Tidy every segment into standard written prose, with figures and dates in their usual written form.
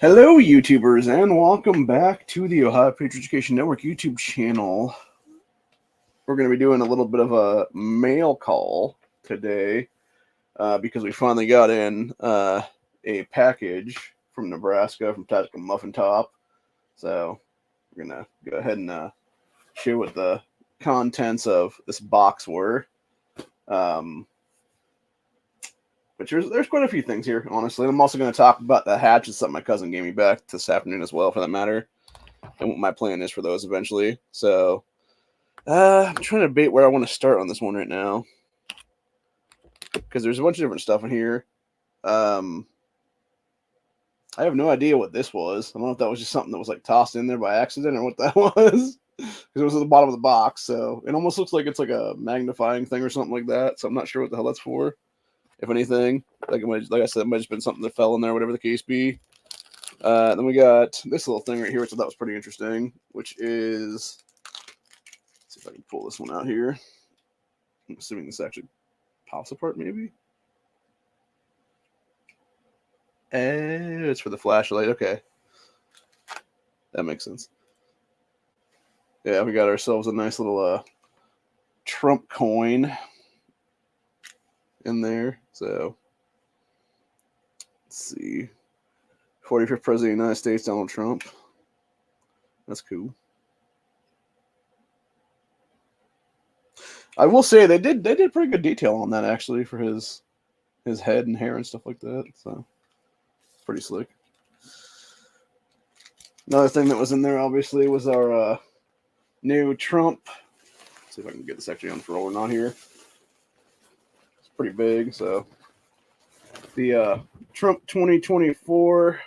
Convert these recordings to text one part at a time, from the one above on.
Hello, YouTubers, and welcome back to the Ohio Patriot Education Network YouTube channel. We're going to be doing a little bit of a mail call today because we finally got in a package from Nebraska from Tactical Muffin Top. So we're going to go ahead and share what the contents of this box were. But there's quite a few things here, honestly. I'm also going to talk about the hatchets that my cousin gave me back this afternoon as well, for that matter, and what my plan is for those eventually. So I'm trying to debate where I want to start on this one right now, because there's a bunch of different stuff in here. I have no idea what this was. I don't know if that was just something that was like tossed in there by accident or what that was, because it was at the bottom of the box. So it almost looks like it's like a magnifying thing or something like that. So I'm not sure what the hell that's for. If anything, like I said, it might have been something that fell in there, whatever the case be. Then we got this little thing right here, which I thought was pretty interesting, which is, let's see if I can pull this one out here. I'm assuming this actually pops apart, maybe. It's for the flashlight. Okay, that makes sense. Yeah, we got ourselves a nice little Trump coin in there. So let's see, 45th President of the United States, Donald Trump. That's cool. I will say they did pretty good detail on that, actually, for his head and hair and stuff like that. So it's pretty slick. Another thing that was in there, obviously, was our new Trump. Let's see if I can get this actually unfurled or not here. It's pretty big. So the Trump 2024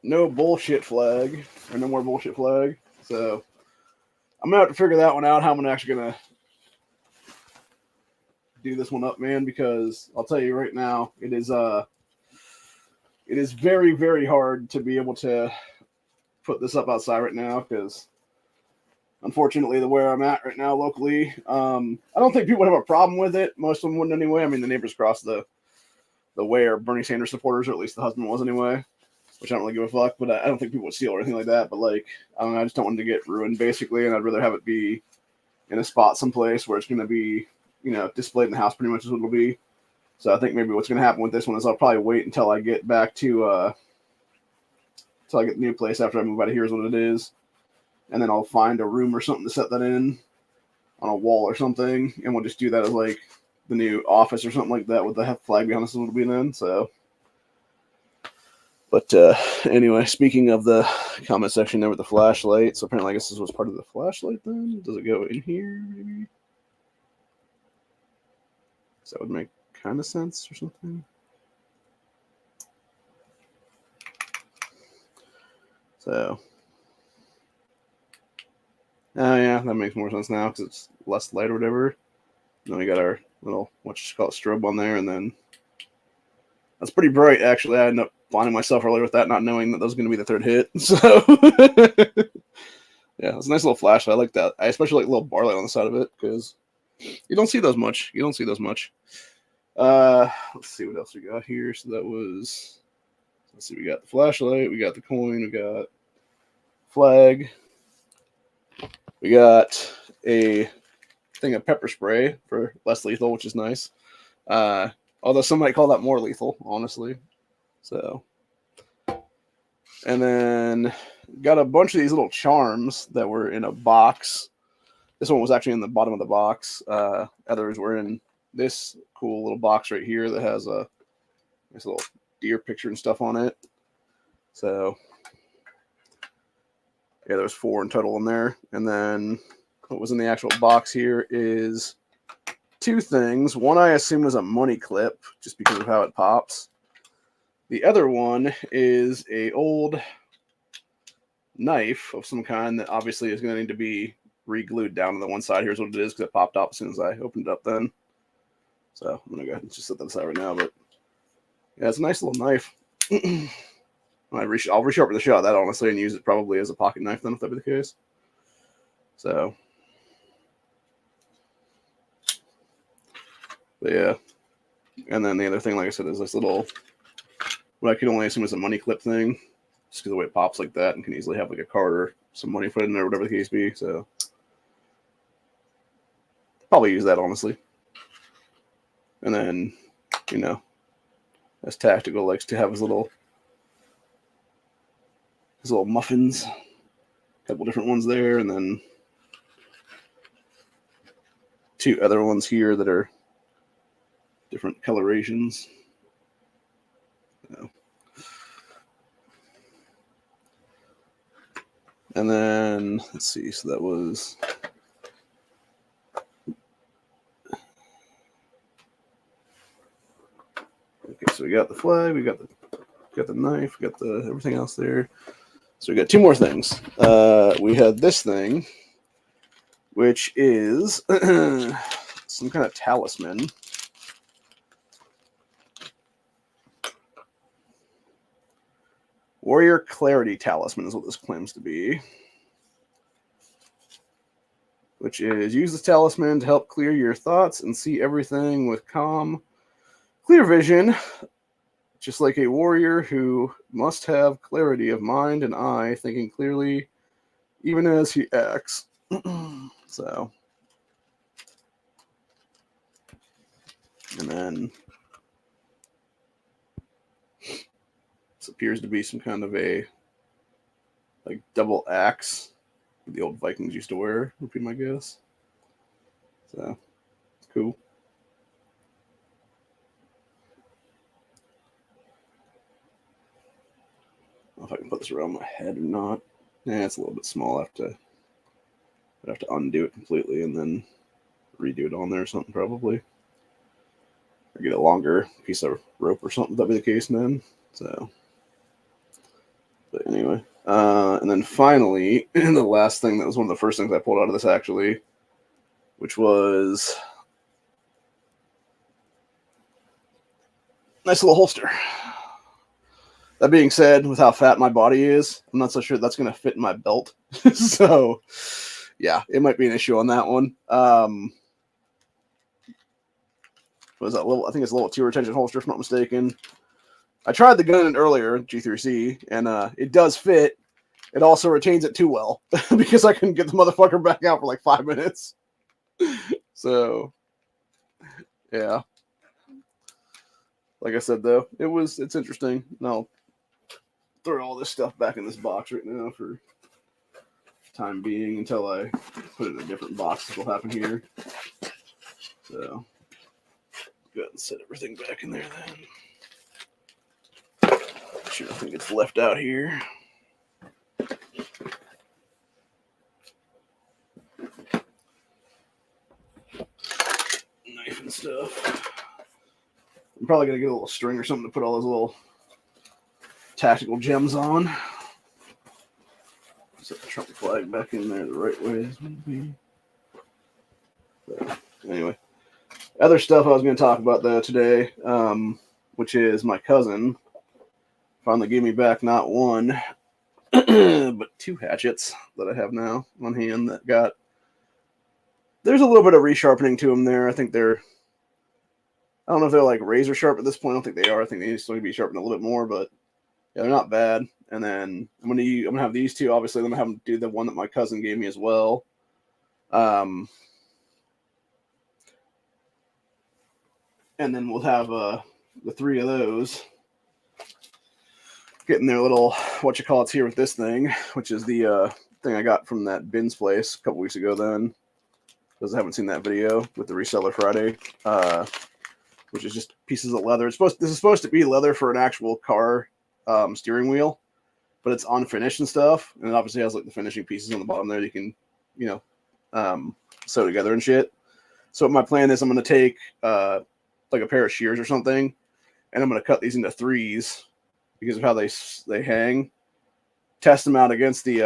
no bullshit flag, or no more bullshit flag. So I'm gonna have to figure that one out, how I'm actually gonna do this one up, man, because I'll tell you right now, it is very, very hard to be able to put this up outside right now, because unfortunately, the where I'm at right now locally, I don't think people have a problem with it. Most of them wouldn't anyway. I mean, the neighbors across the way are Bernie Sanders supporters, or at least the husband was anyway, which I don't really give a fuck. But I don't think people would steal or anything like that. But like, I don't know, I just don't want it to get ruined, basically, and I'd rather have it be in a spot someplace where it's going to be, displayed in the house, pretty much is what it'll be. So I think maybe what's going to happen with this one is I'll probably wait until I get back to until I get the new place after I move out of here, is what it is. And then I'll find a room or something to set that in on a wall or something, and we'll just do that as like the new office or something like that with the flag behind us. It'll be then. So, but anyway, speaking of the comment section there with the flashlight, so apparently I guess this was part of the flashlight. Then does it go in here? Maybe. So that would make kind of sense or something. So. Oh, yeah, that makes more sense now because it's less light or whatever. And then we got our little, strobe on there, and then that's pretty bright, actually. I ended up finding myself earlier with that, not knowing that was going to be the third hit. So, yeah, it's a nice little flashlight. I like that. I especially like a little bar light on the side of it because you don't see those much. Let's see what else we got here. So that was, let's see, we got the flashlight, we got the coin, we got flag. We got a thing of pepper spray for less lethal, which is nice. Although some might call that more lethal, honestly. So, and then got a bunch of these little charms that were in a box. This one was actually in the bottom of the box. Others were in this cool little box right here that has a nice little deer picture and stuff on it. So, yeah, there's 4 in total in there. And then what was in the actual box here is 2 things. One I assume was a money clip, just because of how it pops. The other one is a old knife of some kind that obviously is going to need to be re-glued down to the one side. Here's what it is, because it popped off as soon as I opened it up then. So I'm going to go ahead and just set that aside right now. But yeah, it's a nice little knife. I'll resharpen the shot of that, honestly, and use it probably as a pocket knife then, if that be the case. So, but yeah. And then the other thing, like I said, is this little what I can only assume is a money clip thing, just because of the way it pops like that and can easily have like a card or some money put in there, whatever the case be. So probably use that honestly. And then, you know, as Tactical likes to have his little muffins, a couple different ones there, and then 2 other ones here that are different colorations. So. And then let's see, so that was okay. So we got the flag, we got the knife, we got the everything else there. So we got 2 more things. We had this thing, which is some kind of talisman. Warrior Clarity Talisman is what this claims to be. Which is, use this talisman to help clear your thoughts and see everything with calm, clear vision, just like a warrior who must have clarity of mind and eye, thinking clearly even as he acts. So, and then this appears to be some kind of a like double axe that the old Vikings used to wear, would be my guess. So, it's cool. I don't know if I can put this around my head or not. Yeah, it's a little bit small. I'd have to undo it completely and then redo it on there or something probably. Or get a longer piece of rope or something, that'd be the case then. So, but anyway. And then finally, the last thing that was one of the first things I pulled out of this actually, which was nice little holster. That being said, with how fat my body is, I'm not so sure that's going to fit in my belt. So, yeah, it might be an issue on that one. Was that little? I think it's a little 2 retention holster, if I'm not mistaken. I tried the gun in earlier, G3C, and it does fit. It also retains it too well because I couldn't get the motherfucker back out for like 5 minutes. So, yeah. Like I said, though, it's interesting. And I'll throw all this stuff back in this box right now for time being until I put it in a different box. This will happen here. So, go ahead and set everything back in there then. Make sure nothing gets left out here. Knife and stuff. I'm probably going to get a little string or something to put all those little tactical gems on. Set the Trump flag back in there the right way. So, anyway, other stuff I was going to talk about though today, which is my cousin finally gave me back not 1, but 2 hatchets that I have now on hand that got. There's a little bit of resharpening to them there. I think I don't know if they're like razor sharp at this point. I don't think they are. I think they still need to be sharpened a little bit more, but yeah, they're not bad. And then I'm gonna have these 2. Obviously, I'm gonna have them do the one that my cousin gave me as well. And then we'll have the 3 of those getting their little whatchamacallits here with this thing, which is the thing I got from that Bins place a couple weeks ago. Then, because I haven't seen that video with the Reseller Friday, which is just pieces of leather. This is supposed to be leather for an actual car steering wheel, but it's unfinished and stuff, and it obviously has like the finishing pieces on the bottom there that you can, sew together and shit. So my plan is I'm going to take like a pair of shears or something, and I'm going to cut these into 3s because of how they hang. Test them out against the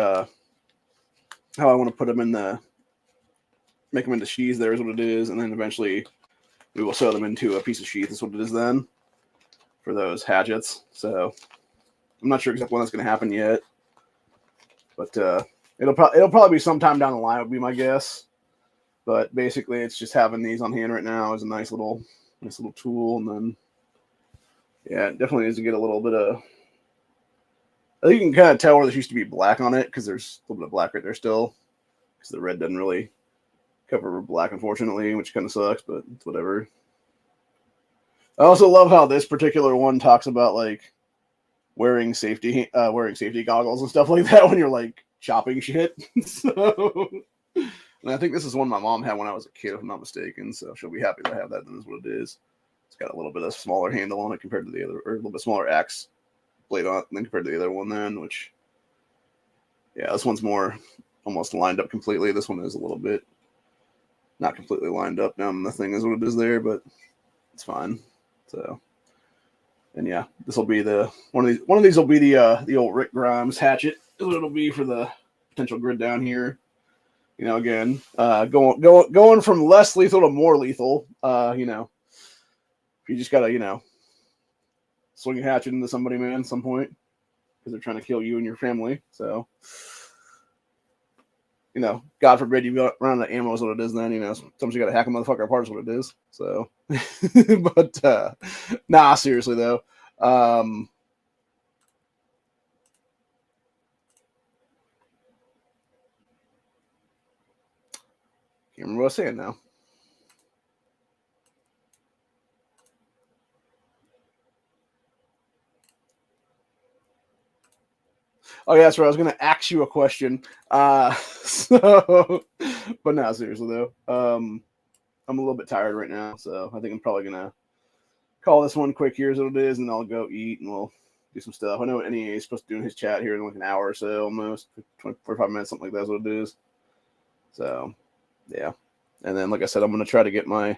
how I want to put them make them into sheaths. There is what it is, and then eventually we will sew them into a piece of sheath. That's what it is then for those hatchets. So I'm not sure exactly when that's going to happen yet, but it'll probably be sometime down the line would be my guess. But basically, it's just having these on hand right now is a nice little tool, and then Yeah, it definitely needs to get a little bit of. I think you can kind of tell where there used to be black on it because there's a little bit of black right there still. Because the red doesn't really cover black, unfortunately, which kind of sucks, but it's whatever. I also love how this particular one talks about like wearing safety goggles and stuff like that when you're like chopping shit. So, and I think this is one my mom had when I was a kid, if I'm not mistaken. So she'll be happy to have that. Then is what it is. It's got a little bit of smaller handle on it compared to the other, or a little bit smaller axe blade on it than compared to the other one. Then, which, yeah, this one's more almost lined up completely. This one is a little bit not completely lined up. Down the thing is what it is there, but it's fine. So, and yeah, this will be the one of these will be the old Rick Grimes hatchet. It'll be for the potential grid down here. You know, again, going from less lethal to more lethal. You just gotta swing a hatchet into somebody, man, at some point because they're trying to kill you and your family. So, God forbid you run out of ammo is what it is. Then sometimes you gotta hack a motherfucker apart is what it is. So, but nah, seriously though. Can't remember what I was saying now. Oh yeah, that's right. I was gonna ask you a question. But no, seriously though. I'm a little bit tired right now, so I think I'm probably gonna call this one quick. Here's what it is, and I'll go eat and we'll do some stuff. I know NEA is supposed to do in his chat here in like an hour or so, almost 20, 45 minutes, something like that's what it is. So, yeah. And then, like I said, I'm gonna try to get my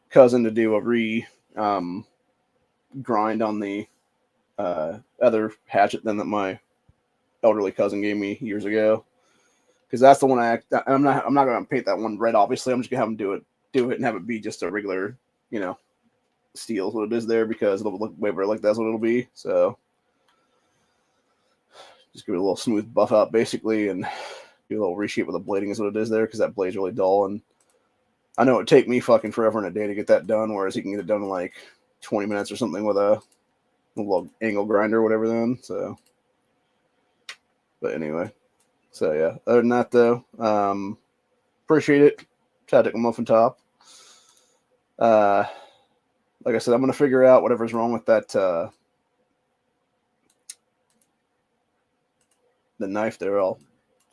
cousin to do a grind on the other hatchet then that my elderly cousin gave me years ago, because that's the one I'm not gonna paint that one red. Obviously, I'm just gonna have him do it and have it be just a regular, steel is what it is there because it'll look way better like that's what it'll be. So just give it a little smooth buff out basically and do a little reshape with the blading is what it is there because that blade's really dull and I know it'd take me fucking forever in a day to get that done, whereas he can get it done in like 20 minutes or something with a little angle grinder or whatever then. So, but anyway, so yeah, other than that though, appreciate it. Tactical Muffin top. Like I said, I'm going to figure out whatever's wrong with that the knife there. I'll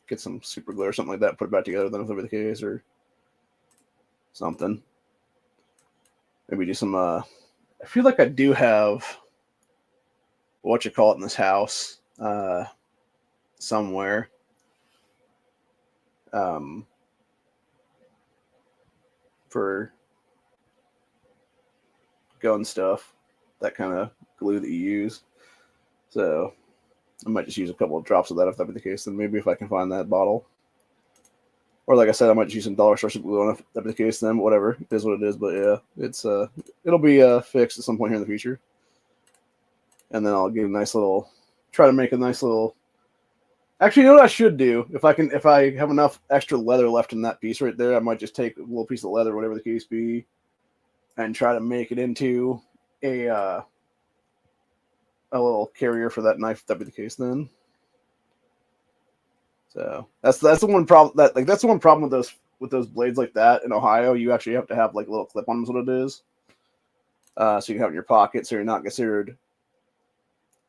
get some super glue or something like that, put it back together, then if that'll be the case or something. Maybe do some, I feel like I do have what you call it in this house somewhere. For gun stuff, that kind of glue that you use. So I might just use a couple of drops of that if that be the case. Then maybe if I can find that bottle. Or like I said, I might just use some dollar store super glue on if that be the case. Then whatever, it is what it is. But yeah, it'll be fixed at some point here in the future. And then I'll get a nice little, try to make a nice little. Actually, you know what I should do? If I have enough extra leather left in that piece right there, I might just take a little piece of leather, whatever the case be, and try to make it into a little carrier for that knife. If that be the case, then. So that's the one problem that's the one problem with those blades like that in Ohio. You actually have to have like a little clip on them. Is what it is. So you can have it in your pocket, so you're not considered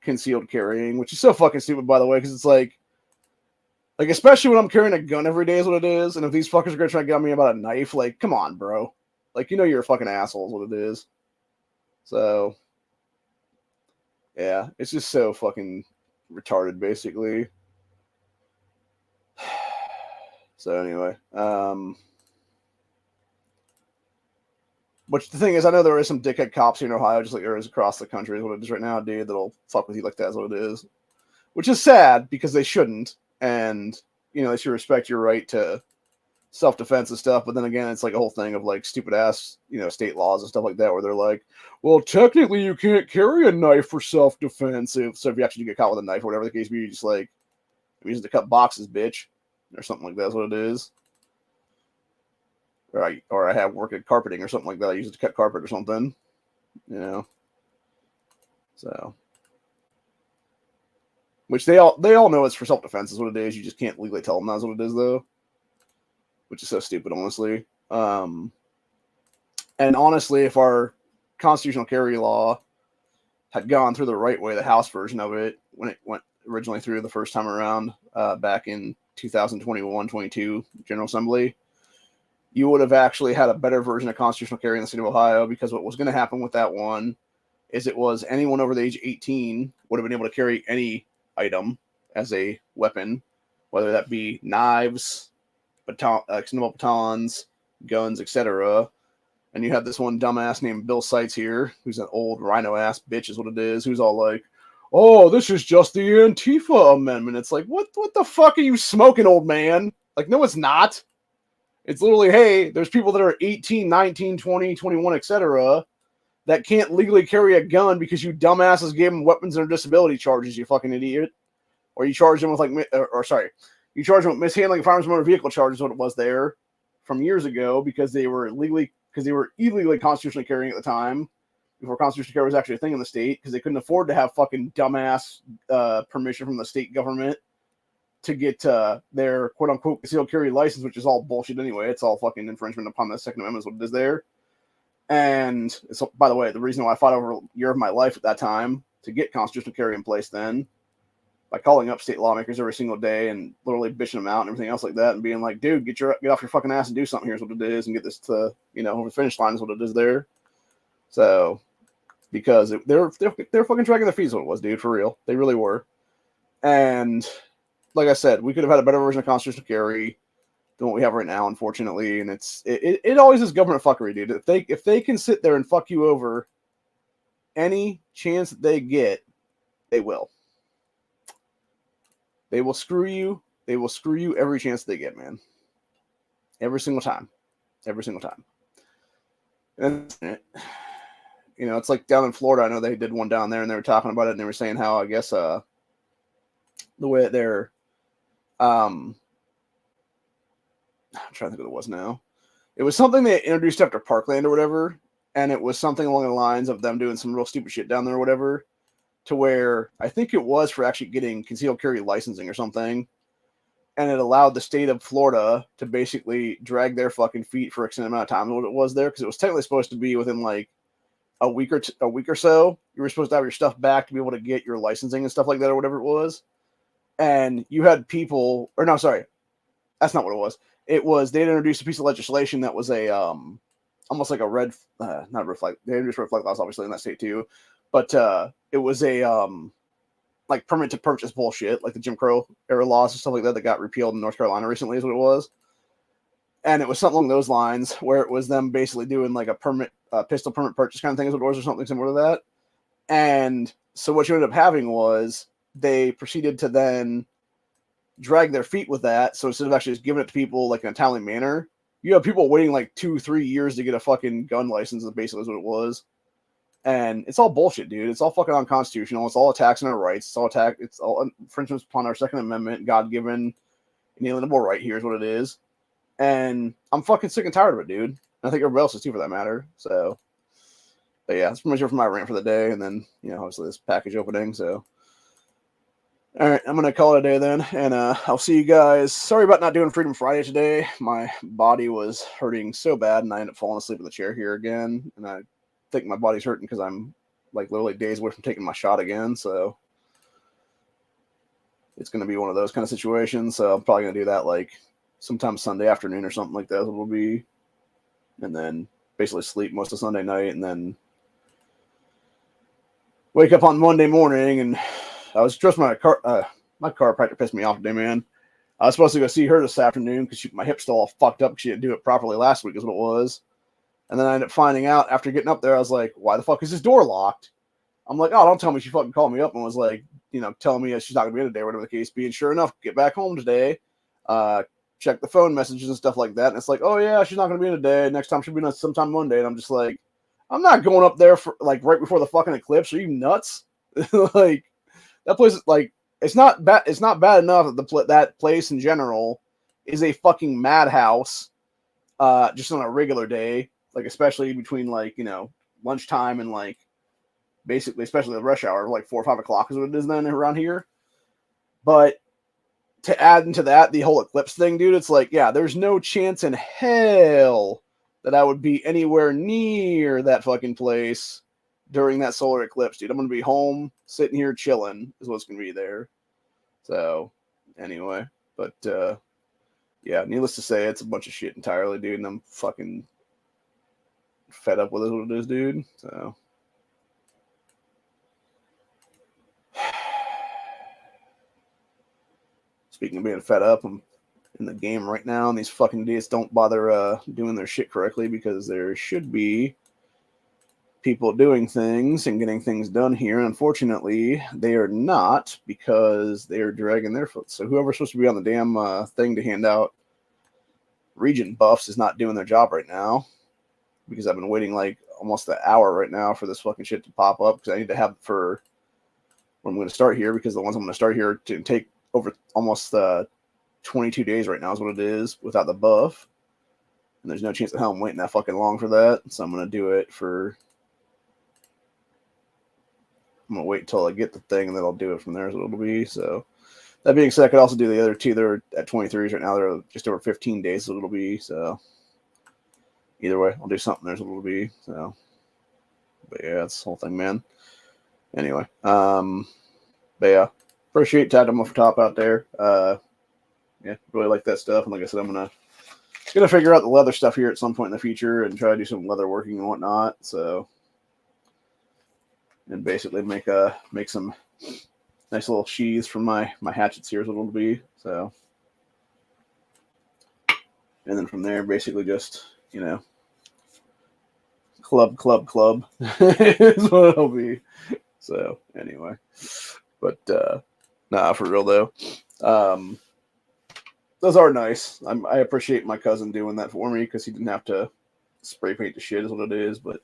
concealed carrying, which is so fucking stupid, by the way, because it's like especially when I'm carrying a gun every day is what it is, and if these fuckers are gonna try to get me about a knife, like, come on, bro, like you're a fucking asshole is what it is. So yeah, it's just so fucking retarded, basically. So anyway, which the thing is, I know there is some dickhead cops here in Ohio, just like there is across the country, is what it is right now, dude, that'll fuck with you like that is what it is. Which is sad because they shouldn't, and they should respect your right to self-defense and stuff. But then again, it's like a whole thing of like stupid ass, state laws and stuff like that, where they're like, well, technically you can't carry a knife for self-defense. So if you actually get caught with a knife or whatever the case be, you just like use it to cut boxes, bitch, or something like that's what it is. Or I have work at carpeting or something like that. I use it to cut carpet or something. So, which they all know it's for self-defense is what it is. You just can't legally tell them that's what it is, though, which is so stupid, honestly. And honestly, if our constitutional carry law had gone through the right way, the House version of it, when it went originally through the first time around back in 2021-22 General Assembly, you would have actually had a better version of constitutional carry in the state of Ohio, because what was going to happen with that one is it was anyone over the age of 18 would have been able to carry any item as a weapon, whether that be knives, extendable batons, guns, etc. And you have this one dumbass named Bill Seitz here, who's an old rhino-ass bitch is what it is, who's all like, oh, this is just the Antifa amendment. It's like, what the fuck are you smoking, old man? Like, no, it's not. It's literally, hey, there's people that are 18, 19, 20, 21, etc. that can't legally carry a gun because you dumbasses gave them weapons and disability charges, you fucking idiot. Or you charge them with, like, you charge them with mishandling firearms motor vehicle charges, what it was there from years ago, because they were illegally constitutionally carrying at the time, before constitutional carry was actually a thing in the state, because they couldn't afford to have fucking dumbass permission from the state government to get their quote-unquote concealed carry license, which is all bullshit anyway. It's all fucking infringement upon the Second Amendment is what it is there. And so, by the way, the reason why I fought over a year of my life at that time to get constitutional carry in place then, by calling up state lawmakers every single day and literally bitching them out and everything else like that, and being like, dude, get off your fucking ass and do something. Here's what it is, and get this to, over the finish line is what it is there. So, because they're fucking dragging their feet is what it was, dude, for real. They really were. And like I said, we could have had a better version of constitutional carry than what we have right now, unfortunately. And it always is government fuckery, dude. If they can sit there and fuck you over any chance that they get, they will. They will screw you. They will screw you every chance they get, man. Every single time. Every single time. And it's like down in Florida. I know they did one down there, and they were talking about it, and they were saying how, I guess, the way that they're, I'm trying to think what it was now. It was something they introduced after Parkland or whatever, and it was something along the lines of them doing some real stupid shit down there or whatever, to where I think it was for actually getting concealed carry licensing or something, and it allowed the state of Florida to basically drag their fucking feet for an extended amount of time. What it was there, because it was technically supposed to be within like a week or so. You were supposed to have your stuff back to be able to get your licensing and stuff like that or whatever it was. And you had people, or no, sorry, that's not what it was. It was, they had introduced a piece of legislation that was a almost like a not a red flag. They introduced red flag laws obviously in that state too, but it was a like permit to purchase bullshit, like the Jim Crow era laws and stuff like that got repealed in North Carolina recently is what it was. And it was something along those lines, where it was them basically doing like a pistol permit purchase kind of thing is what it was, or something similar to that. And so what you ended up having was they proceeded to then drag their feet with that. So instead of actually just giving it to people like in a timely manner, you have people waiting like 2-3 years to get a fucking gun license, is basically what it was. And it's all bullshit, dude. It's all fucking unconstitutional. It's all attacks on our rights. It's all infringements upon our Second Amendment, God-given inalienable right here is what it is. And I'm fucking sick and tired of it, dude. And I think everybody else is too, for that matter. So, but yeah, that's pretty much it for my rant for the day. And then, obviously this package opening. So, all right, I'm going to call it a day then. And I'll see you guys. Sorry about not doing Freedom Friday today. My body was hurting so bad, and I ended up falling asleep in the chair here again. And I think my body's hurting because I'm like literally days away from taking my shot again. So it's going to be one of those kind of situations. So I'm probably going to do that like sometime Sunday afternoon or something like that. It will be, and then basically sleep most of Sunday night, and then wake up on Monday morning. And I was just my chiropractor pissed me off today, man. I was supposed to go see her this afternoon because my hip's still all fucked up because she didn't do it properly last week is what it was. And then I ended up finding out after getting up there, I was like, why the fuck is this door locked? I'm like, oh, don't tell me. She fucking called me up and was like, telling me she's not going to be in today, whatever the case be. And sure enough, get back home today, check the phone messages and stuff like that. And it's like, oh, yeah, she's not going to be in today. Next time she'll be in sometime Monday. And I'm just like, I'm not going up there for like right before the fucking eclipse. Are you nuts? Like, that place is like, it's not bad. It's not bad enough that that place in general is a fucking madhouse, just on a regular day. Like, especially between like, lunchtime and like basically, especially the rush hour, like 4 or 5 o'clock is what it is then around here. But to add into that, the whole eclipse thing, dude, it's like, yeah, there's no chance in hell that I would be anywhere near that fucking place during that solar eclipse, dude. I'm going to be home, sitting here chilling is what's going to be there. So, anyway, but, yeah, needless to say, it's a bunch of shit entirely, dude, and I'm fucking fed up with it, what it is, dude. So, speaking of being fed up, I'm in the game right now, and these fucking idiots don't bother doing their shit correctly because there should be people doing things and getting things done here. And unfortunately, they are not because they are dragging their foot. So whoever's supposed to be on the damn thing to hand out region buffs is not doing their job right now because I've been waiting like almost an hour right now for this fucking shit to pop up because I need to have it for when I'm going to start here because the ones I'm going to start here to take over almost 22 days right now is what it is without the buff. And there's no chance in hell I'm waiting that fucking long for that. So I'm going to do it for... I'm going to wait until I get the thing and then I'll do it from there is what it'll be. So that being said, I could also do the other two. They're at 23s right now. They're just over 15 days is what it'll be. So either way, I'll do something. There's what it'll be. So, but yeah, that's the whole thing, man. Anyway, but yeah, appreciate Tactical Muffin Top out there. Yeah, really like that stuff. And like I said, I'm gonna figure out the leather stuff here at some point in the future and try to do some leather working and whatnot. So, and basically make some nice little sheaths from my hatchets here is what it'll be. So, and then from there, basically just club is what it'll be. So anyway, but nah, for real though. Those are nice. I appreciate my cousin doing that for me because he didn't have to spray paint the shit is what it is. But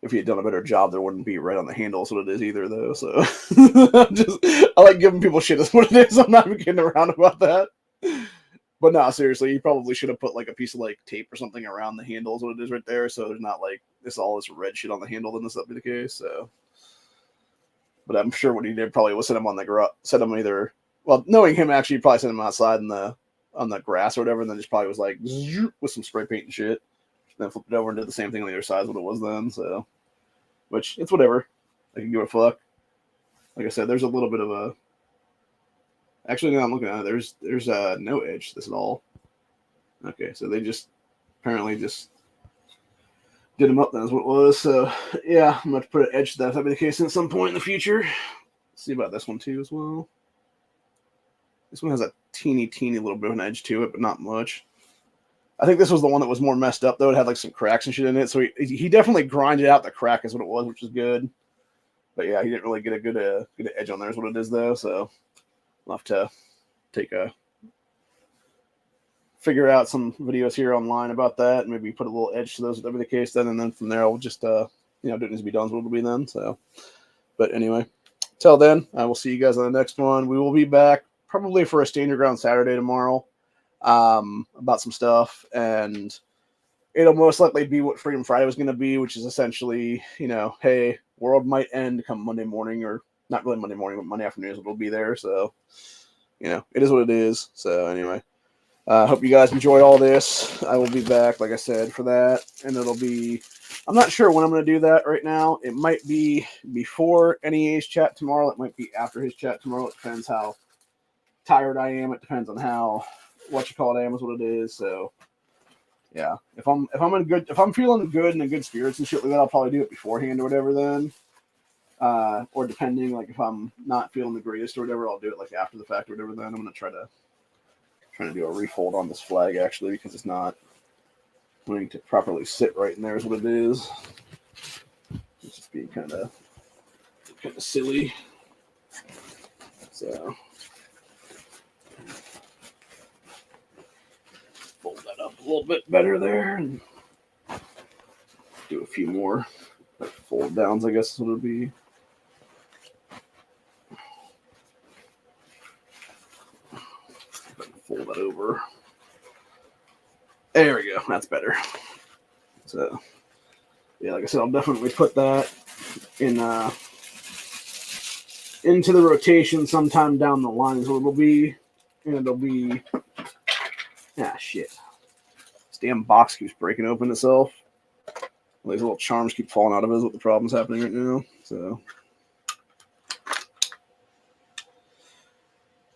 if he had done a better job, there wouldn't be red on the handle is what it is either though. So I like giving people shit is what it is. I'm not even kidding around about that. But no, seriously, you probably should have put like a piece of like tape or something around the handle is what it is right there. So there's not like all this red shit on the handle, then this would be the case. So, but I'm sure what he did probably was set him on the set him either. Well, knowing him, actually, probably sent him outside on the grass or whatever, and then just probably was like with some spray paint and shit. Then flipped it over and did the same thing on the other side as what it was then. So, which it's whatever. I can give a fuck. Like I said, there's a little bit of a. Actually, now I'm looking at it. There's no edge. This at all. Okay, so they just apparently just did them up. Then is what it was. So yeah, I'm going to put an edge to that if that be the case at some point in the future. See about this one too as well. This one has a teeny little bit of an edge to it, but not much. I think this was the one that was more messed up though. It had like some cracks and shit in it. So he definitely grinded out the crack is what it was, which is good. But yeah, he didn't really get a good edge on there is what it is though. So I'll have to figure out some videos here online about that and maybe put a little edge to those if that be the case then, and then from there I'll just do it needs to be done is what it'll be then. So but anyway, till then, I will see you guys on the next one. We will be back probably for a Stand Your Ground Saturday tomorrow about some stuff, and it'll most likely be what Freedom Friday was going to be, which is essentially, hey, world might end come Monday morning, or not really Monday morning, but Monday afternoon will be there. So, it is what it is. So anyway, hope you guys enjoyed all this. I will be back, like I said, for that, and it'll be. I'm not sure when I'm going to do that right now. It might be before NEA's chat tomorrow. It might be after his chat tomorrow. It depends how tired I am. It depends on how I am is what it is. So yeah, if I'm feeling good and in good spirits and shit like that, I'll probably do it beforehand or whatever then. Or depending, like if I'm not feeling the greatest or whatever, I'll do it like after the fact or whatever then. I'm gonna try to do a refold on this flag actually because it's not going to properly sit right in there is what it is. It's just being kind of silly. So fold that up a little bit better there and do a few more like fold downs, I guess is what it'll be. Fold that over. There we go. That's better. So, yeah, like I said, I'll definitely put that in into the rotation sometime down the line. So it'll be shit. This damn box keeps breaking open itself. These little charms keep falling out of it is what the problem's happening right now. So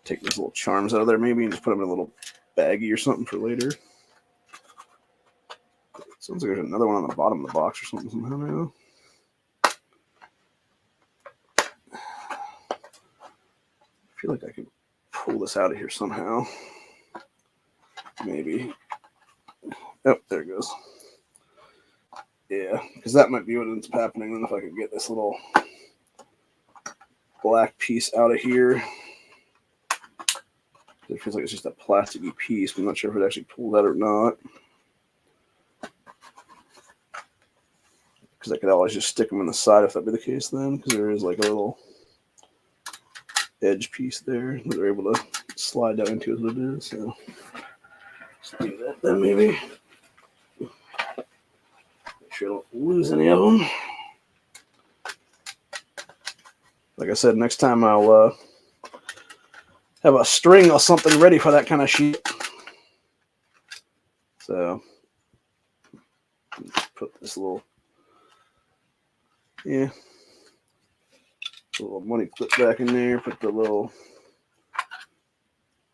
take these little charms out of there maybe and just put them in a little baggie or something for later. Sounds like there's another one on the bottom of the box or something somehow now. I feel like I could pull this out of here somehow. Maybe. Oh, there it goes. Yeah, because that might be what ends up happening. Then if I could get this little black piece out of here. It feels like it's just a plasticky piece, but I'm not sure if it actually pulled out or not. Because I could always just stick them in the side if that be the case then, because there is like a little edge piece there that they're able to slide down into is what it is. So let's do that then maybe. Make sure I don't lose any of them. Like I said, next time I'll have a string or something ready for that kind of shit. So put this little little money clip back in there, put the little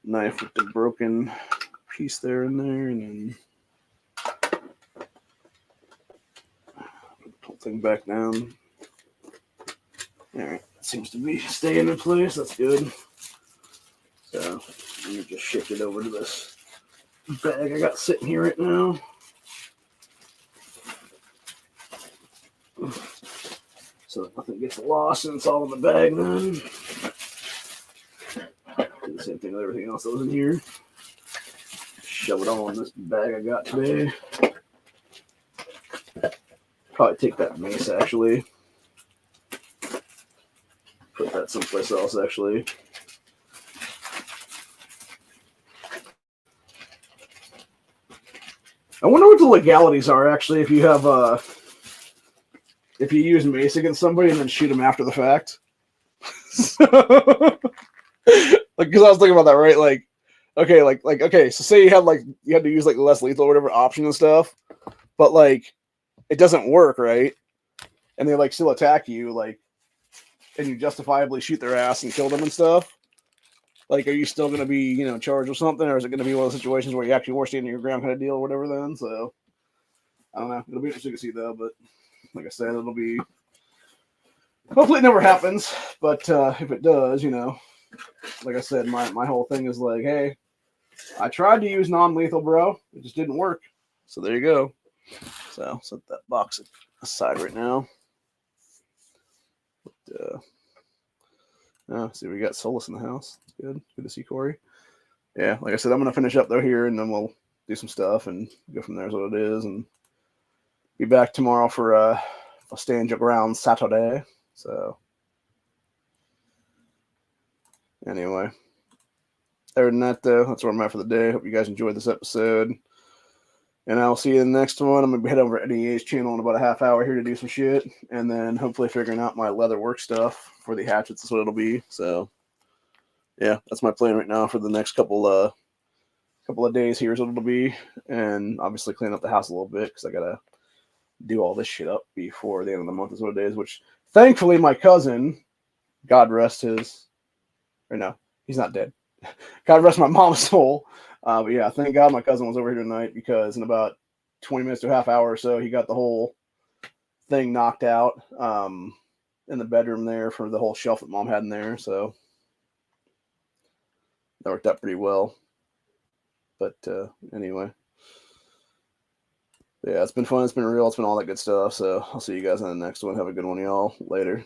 knife with the broken piece there in there, and then put the whole thing back down. Alright, seems to be staying in place, that's good. So let me just shift it over to this bag I got sitting here right now. So that nothing gets lost and it's all in the bag then. Do the same thing with everything else that was in here. Shove it all in this bag I got today. Probably take that mace actually. Put that someplace else actually. I wonder what the legalities are actually if you have if you use mace against somebody and then shoot them after the fact. Like, because I was thinking about that, right? Like, okay, so say you had to use like less lethal or whatever option and stuff, but like it doesn't work, right? And they like still attack you, like, and you justifiably shoot their ass and kill them and stuff. Like, are you still going to be, charged with something, or is it going to be one of those situations where you actually were standing your ground kind of deal or whatever then? So, I don't know. It'll be interesting to see, though, but like I said, it'll be... Hopefully it never happens, but if it does, like I said, my whole thing is like, hey, I tried to use non-lethal, bro. It just didn't work. So there you go. So, set that box aside right now. But, see, we got Solus in the house. That's good. Good to see Corey. Yeah, like I said, I'm going to finish up though here, and then we'll do some stuff and go from there is what it is. And be back tomorrow for a stand your ground Saturday. So, anyway. Other than that, though, that's where I'm at for the day. Hope you guys enjoyed this episode. And I'll see you in the next one. I'm going to head over to NEA's channel in about a half hour here to do some shit. And then hopefully figuring out my leather work stuff for the hatchets is what it'll be. So, yeah, that's my plan right now for the next couple of days here is what it'll be. And obviously clean up the house a little bit because I got to do all this shit up before the end of the month is what it is. Which, thankfully, my cousin, God rest his... Or no, he's not dead. God rest my mom's soul. But yeah, thank God my cousin was over here tonight because in about 20 minutes to a half hour or so, he got the whole thing knocked out in the bedroom there for the whole shelf that Mom had in there. So that worked out pretty well. But anyway. Yeah, it's been fun. It's been real. It's been all that good stuff. So I'll see you guys in the next one. Have a good one, y'all. Later.